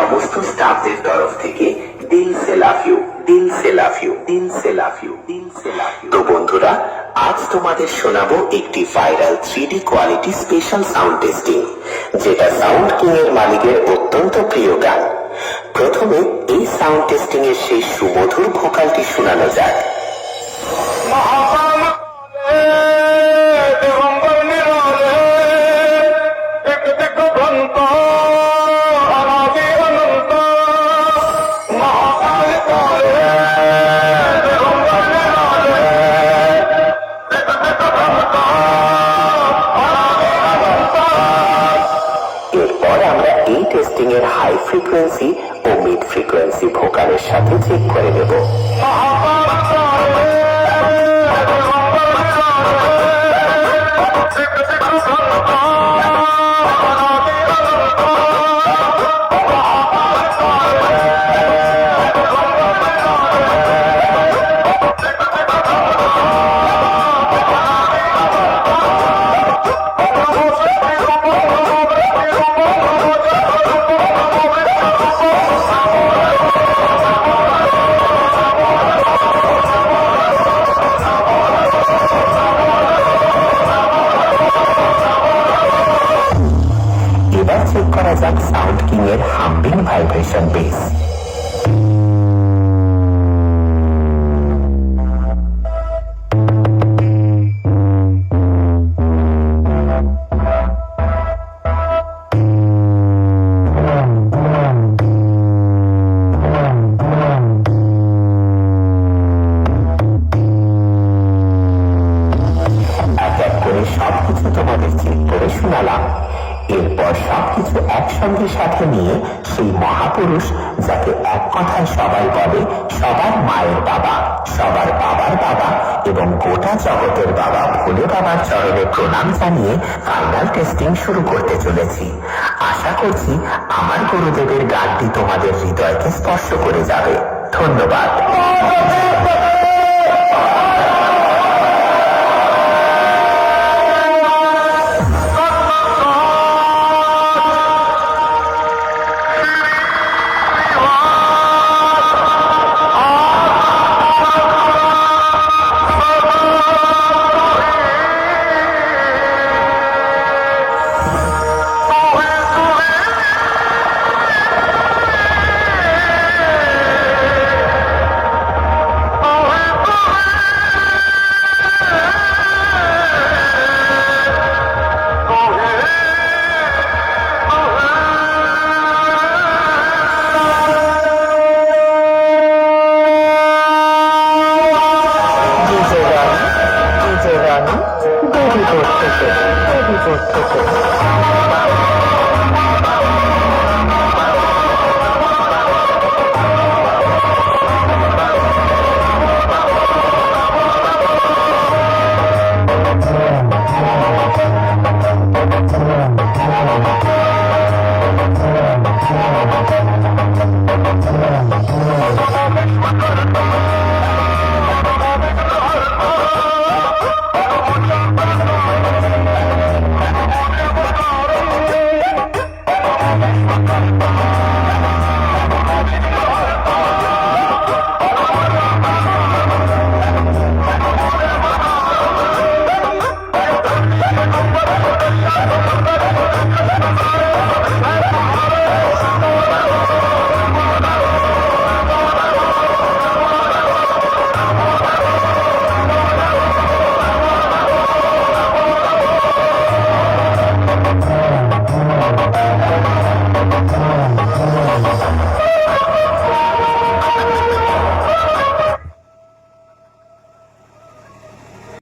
সমস্ত স্টাফদের তরফ থেকে দিল সে লাভ ইউ, দিল সে লাভ ইউ, দিল সে লাভ ইউ, দিল সে লাভ ইউ। তো বন্ধুরা, আজ তোমাদের শোনাবো একটি viral 3D quality special sound testing, যেটা সাউন্ড কিং এর মালিকের অত্যন্ত প্রিয় গান। প্রথমে এই সাউন্ড টেস্টিং এর সেই সুমধুর ভোকালটি শোনানো যাক। এরপর আমরা এই টেস্টিং এর হাই ফ্রিকোয়েন্সি ও মিড ফ্রিকোয়েন্সি ভোকালের সাথে চেক করে নেব। এবার চেক করা যাক সাউন্ড কিং এর হাম্বিং ভাইব্রেশন বেস। এক এক করে সবকিছু তোমাদের চেক করে শোনালাম। এরপর সবকিছু একসঙ্গে সাথে নিয়ে সেই মহাপুরুষ, যাকে এক কথায় সবাই বলে সবার মায়ের বাবা, সবার বাবার বাবা এবং গোটা জগতের বাবা ভোলে বাবার চরণে প্রণাম জানিয়ে ফাইনাল টেস্টিং শুরু করতে চলেছি। আশা করছি আমার গুরুদেবের গানটি তোমাদের হৃদয়কে স্পর্শ করে যাবে। ধন্যবাদ। Bye.